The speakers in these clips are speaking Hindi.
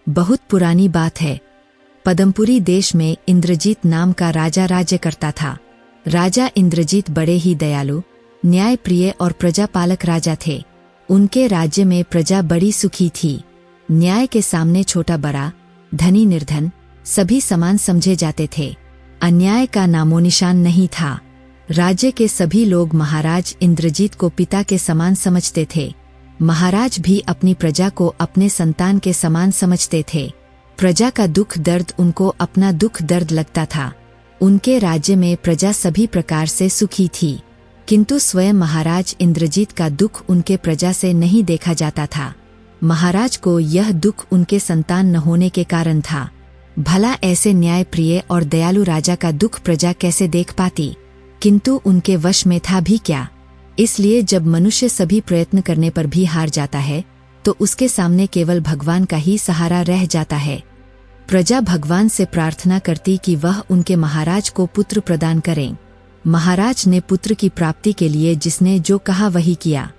बहुत पुरानी बात है। पदमपुरी देश में इंद्रजीत नाम का राजा राज्य करता था। राजा इंद्रजीत बड़े ही दयालु, न्यायप्रिय और प्रजापालक राजा थे। उनके राज्य में प्रजा बड़ी सुखी थी। न्याय के सामने छोटा बड़ा, धनी निर्धन सभी समान समझे जाते थे। अन्याय का नामोनिशान नहीं था। राज्य के सभी लोग महाराज इंद्रजीत को पिता के समान समझते थे। महाराज भी अपनी प्रजा को अपने संतान के समान समझते थे। प्रजा का दुख दर्द उनको अपना दुख दर्द लगता था। उनके राज्य में प्रजा सभी प्रकार से सुखी थी, किंतु स्वयं महाराज इंद्रजीत का दुख उनके प्रजा से नहीं देखा जाता था। महाराज को यह दुख उनके संतान न होने के कारण था। भला ऐसे न्यायप्रिय और दयालु राजा का दुख प्रजा कैसे देख पाती, किंतु उनके वश में था भी क्या। इसलिए जब मनुष्य सभी प्रयत्न करने पर भी हार जाता है तो उसके सामने केवल भगवान का ही सहारा रह जाता है। प्रजा भगवान से प्रार्थना करती कि वह उनके महाराज को पुत्र प्रदान करें। महाराज ने पुत्र की प्राप्ति के लिए जिसने जो कहा वही किया।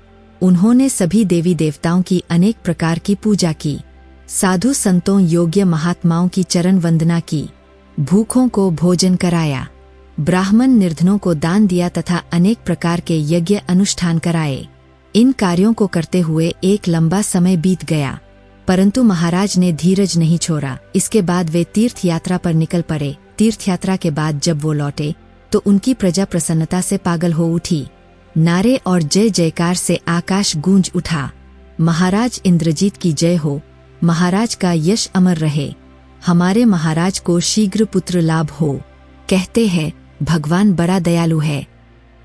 उन्होंने सभी देवी देवताओं की अनेक प्रकार की पूजा की, साधु संतों योग्य महात्माओं की चरण वंदना की, भूखों को भोजन कराया, ब्राह्मण निर्धनों को दान दिया तथा अनेक प्रकार के यज्ञ अनुष्ठान कराए। इन कार्यों को करते हुए एक लंबा समय बीत गया, परंतु महाराज ने धीरज नहीं छोड़ा। इसके बाद वे तीर्थ यात्रा पर निकल पड़े। तीर्थ यात्रा के बाद जब वो लौटे तो उनकी प्रजा प्रसन्नता से पागल हो उठी। नारे और जय जयकार से आकाश गूंज उठा। महाराज इंद्रजीत की जय हो, महाराज का यश अमर रहे, हमारे महाराज को शीघ्र पुत्र लाभ हो। कहते हैं भगवान बड़ा दयालु है,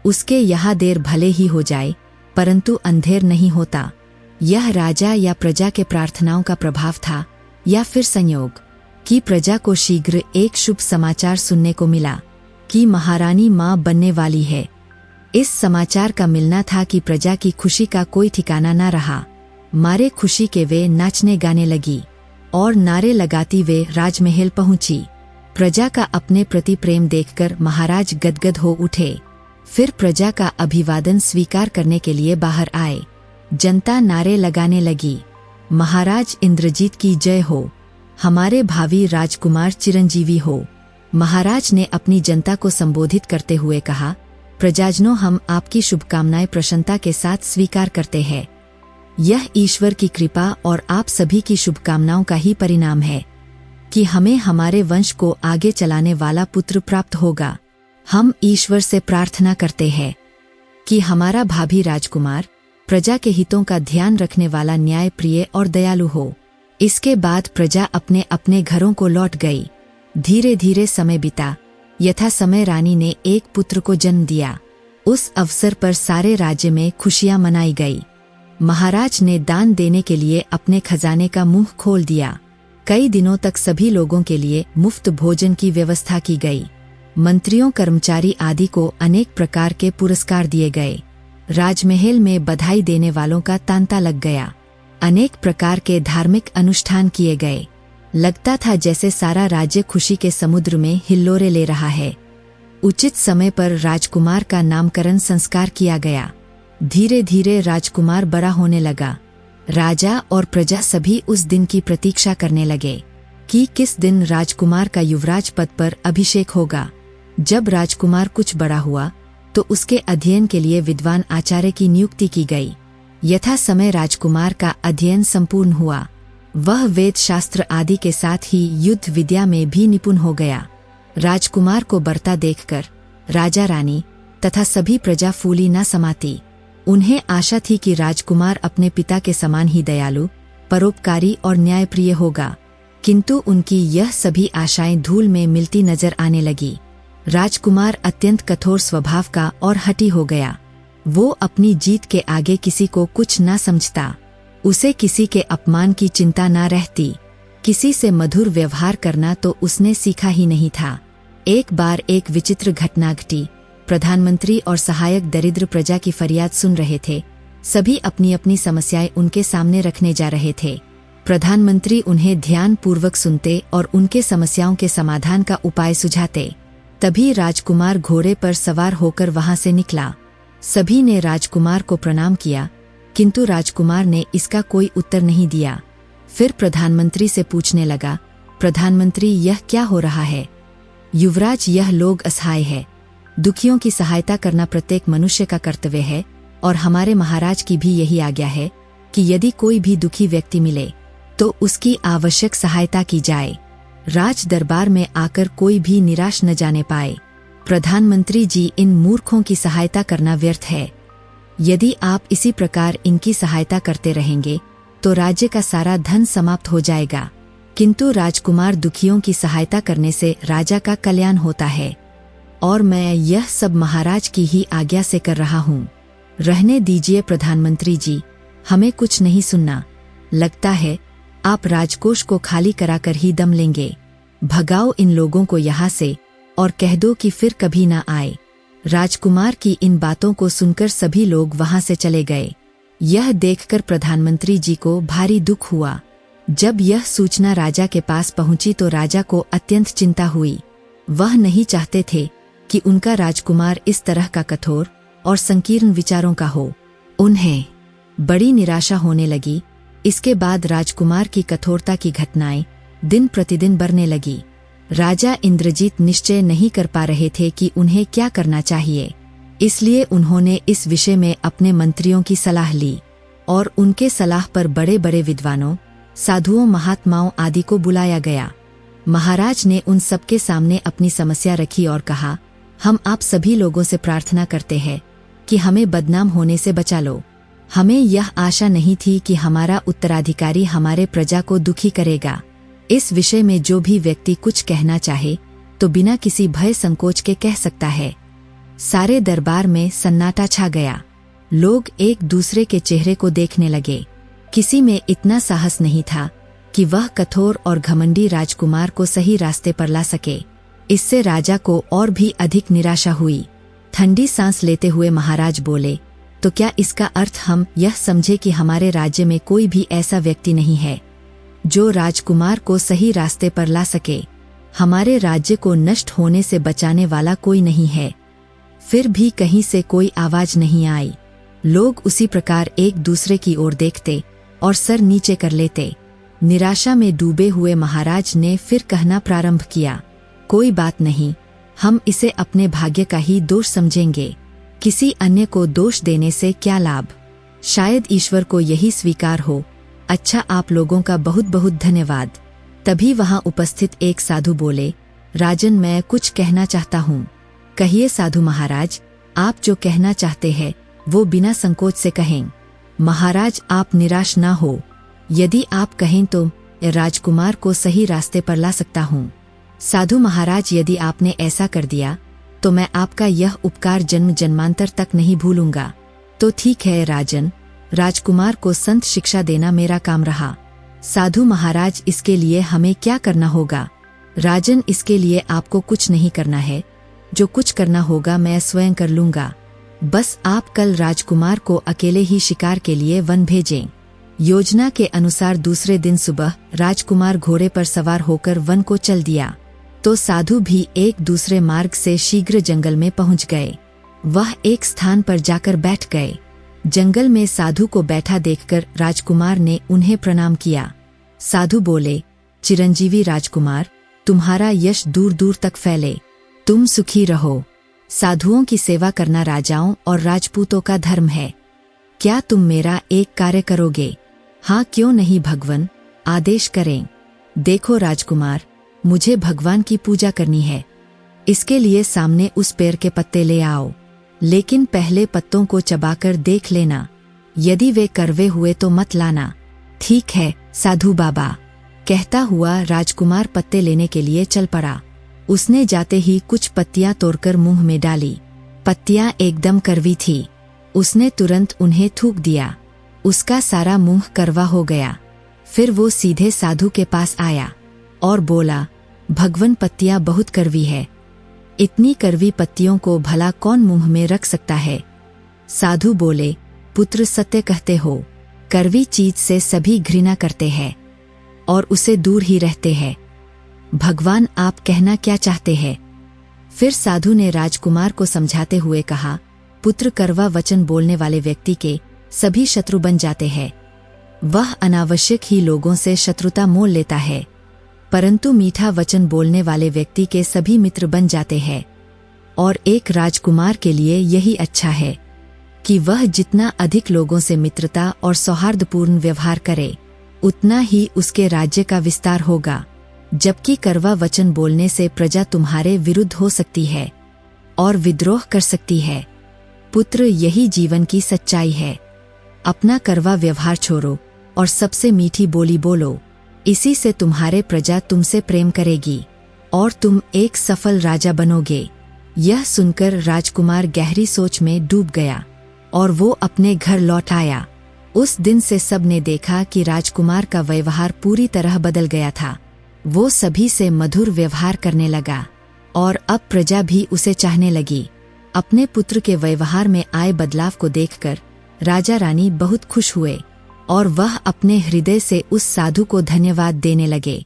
उसके यहाँ देर भले ही हो जाए परंतु अंधेर नहीं होता। यह राजा या प्रजा के प्रार्थनाओं का प्रभाव था या फिर संयोग कि प्रजा को शीघ्र एक शुभ समाचार सुनने को मिला कि महारानी मां बनने वाली है। इस समाचार का मिलना था कि प्रजा की खुशी का कोई ठिकाना न रहा। मारे खुशी के वे नाचने गाने लगी और नारे लगाती वे राजमहल पहुंची। प्रजा का अपने प्रति प्रेम देखकर महाराज गदगद हो उठे। फिर प्रजा का अभिवादन स्वीकार करने के लिए बाहर आए। जनता नारे लगाने लगी, महाराज इंद्रजीत की जय हो, हमारे भावी राजकुमार चिरंजीवी हो। महाराज ने अपनी जनता को संबोधित करते हुए कहा, प्रजाजनों, हम आपकी शुभकामनाएं प्रसन्नता के साथ स्वीकार करते हैं। यह ईश्वर की कृपा और आप सभी की शुभकामनाओं का ही परिणाम है कि हमें हमारे वंश को आगे चलाने वाला पुत्र प्राप्त होगा। हम ईश्वर से प्रार्थना करते हैं कि हमारा भावी राजकुमार प्रजा के हितों का ध्यान रखने वाला न्यायप्रिय और दयालु हो। इसके बाद प्रजा अपने अपने घरों को लौट गई। धीरे धीरे समय बीता। यथा समय रानी ने एक पुत्र को जन्म दिया। उस अवसर पर सारे राज्य में खुशियां मनाई गई। महाराज ने दान देने के लिए अपने खजाने का मुंह खोल दिया। कई दिनों तक सभी लोगों के लिए मुफ्त भोजन की व्यवस्था की गई। मंत्रियों, कर्मचारी आदि को अनेक प्रकार के पुरस्कार दिए गए। राजमहल में बधाई देने वालों का तांता लग गया। अनेक प्रकार के धार्मिक अनुष्ठान किए गए। लगता था जैसे सारा राज्य खुशी के समुद्र में हिल्लोरे ले रहा है। उचित समय पर राजकुमार का नामकरण संस्कार किया गया। धीरे धीरे राजकुमार बड़ा होने लगा। राजा और प्रजा सभी उस दिन की प्रतीक्षा करने लगे कि किस दिन राजकुमार का युवराज पद पर अभिषेक होगा। जब राजकुमार कुछ बड़ा हुआ तो उसके अध्ययन के लिए विद्वान आचार्य की नियुक्ति की गई। यथा समय राजकुमार का अध्ययन संपूर्ण हुआ। वह वेद शास्त्र आदि के साथ ही युद्ध विद्या में भी निपुण हो गया। राजकुमार को बढ़ता देखकर राजा, रानी तथा सभी प्रजा फूली न समाती। उन्हें आशा थी कि राजकुमार अपने पिता के समान ही दयालु, परोपकारी और न्यायप्रिय होगा, किंतु उनकी यह सभी आशाएं धूल में मिलती नजर आने लगी। राजकुमार अत्यंत कठोर स्वभाव का और हठी हो गया। वो अपनी जीत के आगे किसी को कुछ न समझता। उसे किसी के अपमान की चिंता न रहती। किसी से मधुर व्यवहार करना तो उसने सीखा ही नहीं था। एक बार एक विचित्र घटना घटी। प्रधानमंत्री और सहायक दरिद्र प्रजा की फरियाद सुन रहे थे। सभी अपनी अपनी समस्याएं उनके सामने रखने जा रहे थे। प्रधानमंत्री उन्हें ध्यान पूर्वक सुनते और उनके समस्याओं के समाधान का उपाय सुझाते। तभी राजकुमार घोड़े पर सवार होकर वहां से निकला। सभी ने राजकुमार को प्रणाम किया, किंतु राजकुमार ने इसका कोई उत्तर नहीं दिया। फिर प्रधानमंत्री से पूछने लगा, प्रधानमंत्री यह क्या हो रहा है? युवराज, यह लोग असहाय है। दुखियों की सहायता करना प्रत्येक मनुष्य का कर्तव्य है और हमारे महाराज की भी यही आज्ञा है कि यदि कोई भी दुखी व्यक्ति मिले तो उसकी आवश्यक सहायता की जाए। राज दरबार में आकर कोई भी निराश न जाने पाए। प्रधानमंत्री जी, इन मूर्खों की सहायता करना व्यर्थ है। यदि आप इसी प्रकार इनकी सहायता करते रहेंगे तो राज्य का सारा धन समाप्त हो जाएगा, किंतु राजकुमार दुखियों की सहायता करने से राजा का कल्याण होता है और मैं यह सब महाराज की ही आज्ञा से कर रहा हूँ। रहने दीजिए प्रधानमंत्री जी, हमें कुछ नहीं सुनना। लगता है आप राजकोष को खाली कराकर ही दम लेंगे। भगाओ इन लोगों को यहाँ से और कह दो कि फिर कभी ना आए। राजकुमार की इन बातों को सुनकर सभी लोग वहां से चले गए। यह देखकर प्रधानमंत्री जी को भारी दुख हुआ। जब यह सूचना राजा के पास पहुंची तो राजा को अत्यंत चिंता हुई। वह नहीं चाहते थे कि उनका राजकुमार इस तरह का कठोर और संकीर्ण विचारों का हो। उन्हें बड़ी निराशा होने लगी। इसके बाद राजकुमार की कठोरता की घटनाएं दिन प्रतिदिन बढ़ने लगी। राजा इंद्रजीत निश्चय नहीं कर पा रहे थे कि उन्हें क्या करना चाहिए, इसलिए उन्होंने इस विषय में अपने मंत्रियों की सलाह ली और उनके सलाह पर बड़े बड़े विद्वानों, साधुओं, महात्माओं आदि को बुलाया गया। महाराज ने उन सबके सामने अपनी समस्या रखी और कहा, हम आप सभी लोगों से प्रार्थना करते हैं कि हमें बदनाम होने से बचा लो। हमें यह आशा नहीं थी कि हमारा उत्तराधिकारी हमारे प्रजा को दुखी करेगा। इस विषय में जो भी व्यक्ति कुछ कहना चाहे तो बिना किसी भय संकोच के कह सकता है। सारे दरबार में सन्नाटा छा गया। लोग एक दूसरे के चेहरे को देखने लगे। किसी में इतना साहस नहीं था कि वह कठोर और घमंडी राजकुमार को सही रास्ते पर ला सके। इससे राजा को और भी अधिक निराशा हुई। ठंडी सांस लेते हुए महाराज बोले, तो क्या इसका अर्थ हम यह समझे कि हमारे राज्य में कोई भी ऐसा व्यक्ति नहीं है जो राजकुमार को सही रास्ते पर ला सके? हमारे राज्य को नष्ट होने से बचाने वाला कोई नहीं है। फिर भी कहीं से कोई आवाज नहीं आई। लोग उसी प्रकार एक दूसरे की ओर देखते और सर नीचे कर लेते। निराशा में डूबे हुए महाराज ने फिर कहना प्रारंभ किया, कोई बात नहीं, हम इसे अपने भाग्य का ही दोष समझेंगे। किसी अन्य को दोष देने से क्या लाभ? शायद ईश्वर को यही स्वीकार हो। अच्छा, आप लोगों का बहुत बहुत धन्यवाद। तभी वहां उपस्थित एक साधु बोले, राजन, मैं कुछ कहना चाहता हूँ। कहिए साधु महाराज, आप जो कहना चाहते हैं वो बिना संकोच से कहें। महाराज, आप निराश ना हो। यदि आप कहें तो राजकुमार को सही रास्ते पर ला सकता हूँ। साधु महाराज, यदि आपने ऐसा कर दिया तो मैं आपका यह उपकार जन्म जन्मांतर तक नहीं भूलूंगा। तो ठीक है राजन, राजकुमार को संत शिक्षा देना मेरा काम रहा। साधु महाराज, इसके लिए हमें क्या करना होगा? राजन, इसके लिए आपको कुछ नहीं करना है। जो कुछ करना होगा मैं स्वयं कर लूंगा। बस आप कल राजकुमार को अकेले ही शिकार के लिए वन भेजें। योजना के अनुसार दूसरे दिन सुबह राजकुमार घोड़े पर सवार होकर वन को चल दिया तो साधु भी एक दूसरे मार्ग से शीघ्र जंगल में पहुंच गए। वह एक स्थान पर जाकर बैठ गए। जंगल में साधु को बैठा देखकर राजकुमार ने उन्हें प्रणाम किया। साधु बोले, चिरंजीवी राजकुमार, तुम्हारा यश दूर दूर तक फैले, तुम सुखी रहो। साधुओं की सेवा करना राजाओं और राजपूतों का धर्म है। क्या तुम मेरा एक कार्य करोगे? हाँ, क्यों नहीं भगवान, आदेश करें। देखो राजकुमार, मुझे भगवान की पूजा करनी है। इसके लिए सामने उस पेड़ के पत्ते ले आओ, लेकिन पहले पत्तों को चबाकर देख लेना। यदि वे कड़वे हुए तो मत लाना। ठीक है साधु बाबा, कहता हुआ राजकुमार पत्ते लेने के लिए चल पड़ा। उसने जाते ही कुछ पत्तियां तोड़कर मुंह में डाली। पत्तियां एकदम कड़वी थी। उसने तुरंत उन्हें थूक दिया। उसका सारा मुंह कड़वा हो गया। फिर वो सीधे साधु के पास आया और बोला, भगवान, पत्तियां बहुत कड़वी है। इतनी कड़वी पत्तियों को भला कौन मुंह में रख सकता है? साधु बोले, पुत्र, सत्य कहते हो। कड़वी चीज से सभी घृणा करते हैं और उसे दूर ही रहते हैं। भगवान, आप कहना क्या चाहते हैं? फिर साधु ने राजकुमार को समझाते हुए कहा, पुत्र, कड़वा वचन बोलने वाले व्यक्ति के सभी शत्रु बन जाते हैं। वह अनावश्यक ही लोगों से शत्रुता मोल लेता है, परंतु मीठा वचन बोलने वाले व्यक्ति के सभी मित्र बन जाते हैं। और एक राजकुमार के लिए यही अच्छा है कि वह जितना अधिक लोगों से मित्रता और सौहार्दपूर्ण व्यवहार करे, उतना ही उसके राज्य का विस्तार होगा। जबकि कड़वा वचन बोलने से प्रजा तुम्हारे विरुद्ध हो सकती है और विद्रोह कर सकती है। पुत्र, यही जीवन की सच्चाई है। अपना कड़वा व्यवहार छोड़ो और सबसे मीठी बोली बोलो। इसी से तुम्हारे प्रजा तुमसे प्रेम करेगी और तुम एक सफल राजा बनोगे। यह सुनकर राजकुमार गहरी सोच में डूब गया और वो अपने घर लौट आया। उस दिन से सबने देखा कि राजकुमार का व्यवहार पूरी तरह बदल गया था। वो सभी से मधुर व्यवहार करने लगा और अब प्रजा भी उसे चाहने लगी। अपने पुत्र के व्यवहार में आए बदलाव को देखकर राजा रानी बहुत खुश हुए और वह अपने हृदय से उस साधु को धन्यवाद देने लगे।